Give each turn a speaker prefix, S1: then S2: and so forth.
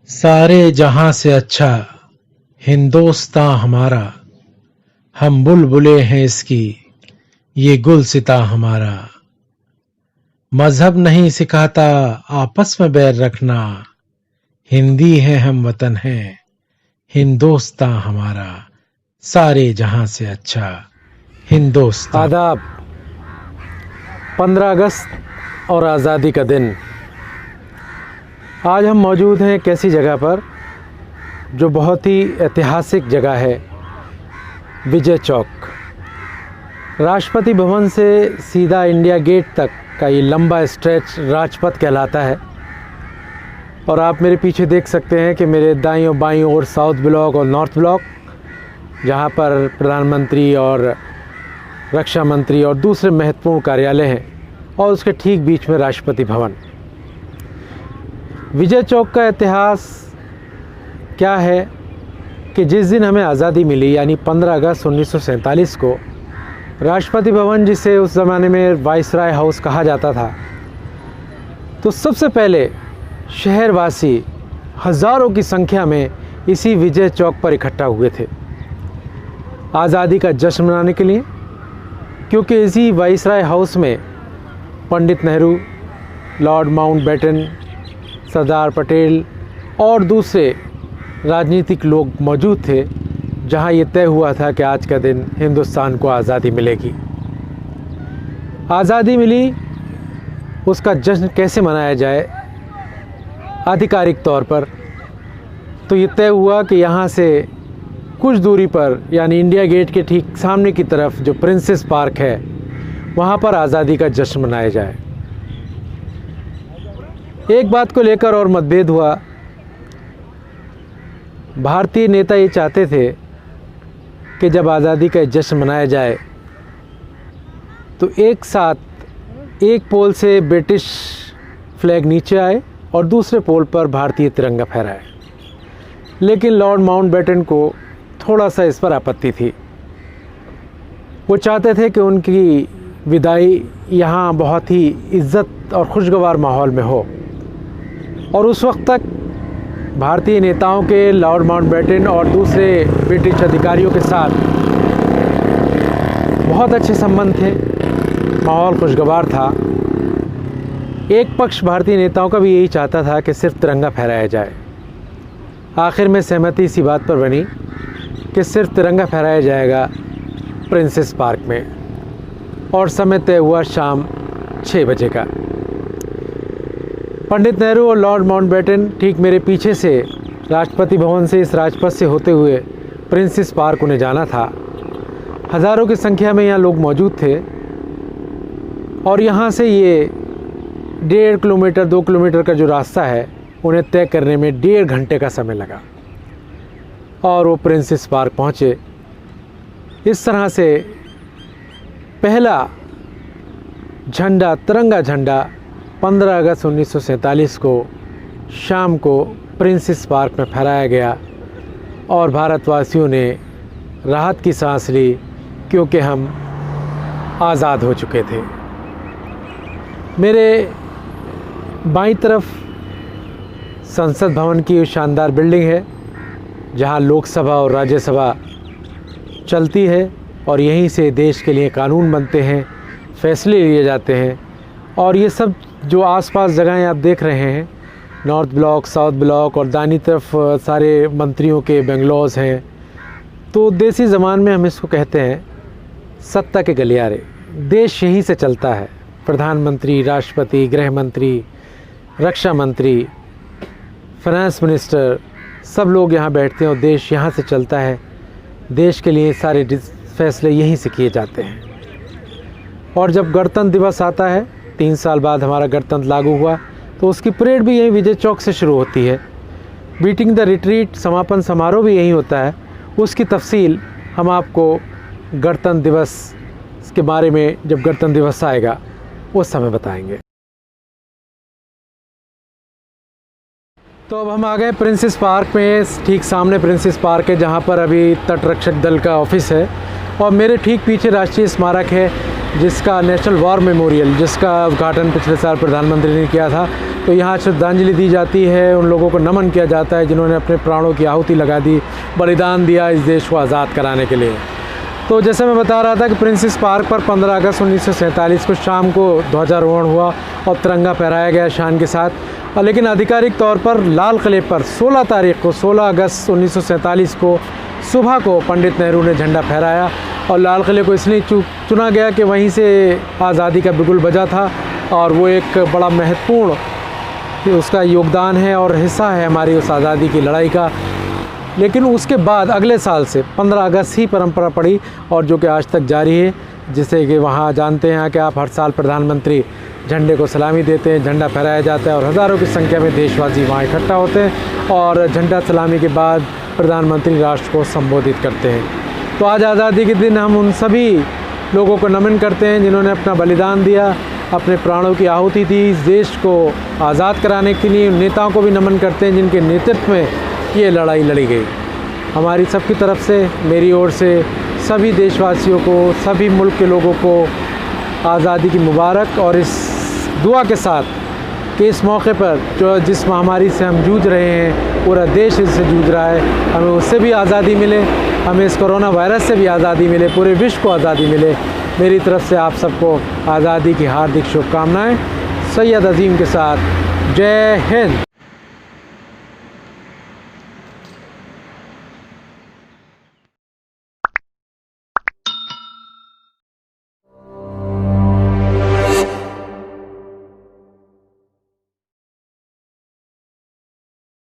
S1: सारे जहां से अच्छा हिंदोस्तां हमारा, हम बुलबुलें हैं इसकी, ये गुलसिता हमारा। मजहब नहीं सिखाता आपस में बैर रखना, हिंदी है हम वतन है हिंदोस्तां हमारा। सारे जहां से अच्छा हिंदोस्तां।
S2: आदाब। 15 अगस्त और आज़ादी का दिन। आज हम मौजूद हैं एक ऐसी जगह पर जो बहुत ही ऐतिहासिक जगह है, विजय चौक। राष्ट्रपति भवन से सीधा इंडिया गेट तक का ये लंबा स्ट्रेच राजपथ कहलाता है। और आप मेरे पीछे देख सकते हैं कि मेरे दाईं और बाईं ओर साउथ ब्लॉक और नॉर्थ ब्लॉक, जहाँ पर प्रधानमंत्री और रक्षा मंत्री और दूसरे महत्वपूर्ण कार्यालय हैं, और उसके ठीक बीच में राष्ट्रपति भवन। विजय चौक का इतिहास क्या है कि जिस दिन हमें आज़ादी मिली यानी 15 अगस्त 1947 को, राष्ट्रपति भवन, जिसे उस ज़माने में वाइसराय हाउस कहा जाता था, तो सबसे पहले शहरवासी हज़ारों की संख्या में इसी विजय चौक पर इकट्ठा हुए थे आज़ादी का जश्न मनाने के लिए। क्योंकि इसी वाइसराय हाउस में पंडित नेहरू, लॉर्ड माउंटबेटन, सरदार पटेल और दूसरे राजनीतिक लोग मौजूद थे, जहां ये तय हुआ था कि आज का दिन हिंदुस्तान को आज़ादी मिलेगी। आज़ादी मिली, उसका जश्न कैसे मनाया जाए आधिकारिक तौर पर, तो ये तय हुआ कि यहाँ से कुछ दूरी पर यानी इंडिया गेट के ठीक सामने की तरफ जो प्रिंसेस पार्क है, वहाँ पर आज़ादी का जश्न मनाया जाए। एक बात को लेकर और मतभेद हुआ। भारतीय नेता ये चाहते थे कि जब आज़ादी का जश्न मनाया जाए तो एक साथ एक पोल से ब्रिटिश फ्लैग नीचे आए और दूसरे पोल पर भारतीय तिरंगा फहराए। लेकिन लॉर्ड माउंटबेटन को थोड़ा सा इस पर आपत्ति थी। वो चाहते थे कि उनकी विदाई यहाँ बहुत ही इज्जत और खुशगवार माहौल में हो। और उस वक्त तक भारतीय नेताओं के लॉर्ड माउंटबेटन और दूसरे ब्रिटिश अधिकारियों के साथ बहुत अच्छे संबंध थे, माहौल खुशगवार था। एक पक्ष भारतीय नेताओं का भी यही चाहता था कि सिर्फ तिरंगा फहराया जाए। आखिर में सहमति इसी बात पर बनी कि सिर्फ तिरंगा फहराया जाएगा प्रिंसेस पार्क में, और समय तय हुआ शाम 6 बजे का। पंडित नेहरू और लॉर्ड माउंटबेटन ठीक मेरे पीछे से राष्ट्रपति भवन से इस राजपथ से होते हुए प्रिंसेस पार्क उन्हें जाना था। हज़ारों की संख्या में यहाँ लोग मौजूद थे, और यहाँ से ये 1.5 किलोमीटर 2 किलोमीटर का जो रास्ता है, उन्हें तय करने में 1.5 घंटे का समय लगा और वो प्रिंसेस पार्क पहुँचे। इस तरह से पहला झंडा, तिरंगा झंडा 15 अगस्त 1947 को शाम को प्रिंसेस पार्क में फहराया गया, और भारतवासियों ने राहत की सांस ली, क्योंकि हम आज़ाद हो चुके थे। मेरे बाईं तरफ संसद भवन की शानदार बिल्डिंग है, जहां लोकसभा और राज्यसभा चलती है, और यहीं से देश के लिए कानून बनते हैं, फैसले लिए जाते हैं। और ये सब जो आसपास जगहें आप देख रहे हैं, नॉर्थ ब्लॉक, साउथ ब्लॉक, और दाहिनी तरफ सारे मंत्रियों के बंगलौज हैं। तो देसी ज़बान में हम इसको कहते हैं सत्ता के गलियारे। देश यहीं से चलता है। प्रधानमंत्री, राष्ट्रपति, गृह मंत्री, रक्षा मंत्री, फाइनेंस मिनिस्टर, सब लोग यहाँ बैठते हैं और देश यहाँ से चलता है। देश के लिए सारे फैसले यहीं से किए जाते हैं। और जब गणतंत्र दिवस आता है, 3 साल बाद हमारा गणतंत्र लागू हुआ, तो उसकी परेड भी यहीं विजय चौक से शुरू होती है। बीटिंग द रिट्रीट, समापन समारोह भी यहीं होता है। उसकी तफसील हम आपको गणतंत्र दिवस के बारे में, जब गणतंत्र दिवस आएगा, उस समय बताएंगे। तो अब हम आ गए प्रिंसेस पार्क में। ठीक सामने प्रिंसेस पार्क है, जहाँ पर अभी तट रक्षक दल का ऑफिस है, और मेरे ठीक पीछे राष्ट्रीय स्मारक है, जिसका नेशनल वॉर मेमोरियल, जिसका उद्घाटन पिछले साल प्रधानमंत्री ने किया था। तो यहाँ श्रद्धांजलि दी जाती है, उन लोगों को नमन किया जाता है जिन्होंने अपने प्राणों की आहुति लगा दी, बलिदान दिया इस देश को आज़ाद कराने के लिए। तो जैसे मैं बता रहा था कि प्रिंसेस पार्क पर 15 अगस्त 1947 को शाम को ध्वजारोहण हुआ और तिरंगा फहराया गया शान के साथ। लेकिन आधिकारिक तौर पर लाल किले पर 16 अगस्त 1947 को सुबह को पंडित नेहरू ने झंडा फहराया और लाल किले को इसलिए चुना गया कि वहीं से आज़ादी का बिगुल बजा था और वो एक बड़ा महत्वपूर्ण उसका योगदान है और हिस्सा है हमारी उस आज़ादी की लड़ाई का। लेकिन उसके बाद अगले साल से 15 अगस्त ही परंपरा पड़ी और जो कि आज तक जारी है, जिससे कि वहाँ जानते हैं कि आप हर साल प्रधानमंत्री झंडे को सलामी देते हैं, झंडा फहराया जाता है और हज़ारों की संख्या में देशवासी वहाँ इकट्ठा होते हैं और झंडा सलामी के बाद प्रधानमंत्री राष्ट्र को संबोधित करते हैं। तो आज आज़ादी के दिन हम उन सभी लोगों को नमन करते हैं जिन्होंने अपना बलिदान दिया, अपने प्राणों की आहुति दी इस देश को आज़ाद कराने के लिए। नेताओं को भी नमन करते हैं जिनके नेतृत्व में ये लड़ाई लड़ी गई। हमारी सबकी तरफ से, मेरी ओर से सभी देशवासियों को, सभी मुल्क के लोगों को आज़ादी की मुबारक और इस दुआ के साथ कि इस मौके पर जो जिस महामारी से हम जूझ रहे हैं, पूरा देश इससे जूझ रहा है, हमें उससे भी आज़ादी मिले, हमें इस कोरोना वायरस से भी आज़ादी मिले, पूरे विश्व को आज़ादी मिले। मेरी तरफ से आप सबको आज़ादी की हार्दिक शुभकामनाएं। सैयद अजीम के साथ, जय हिंद।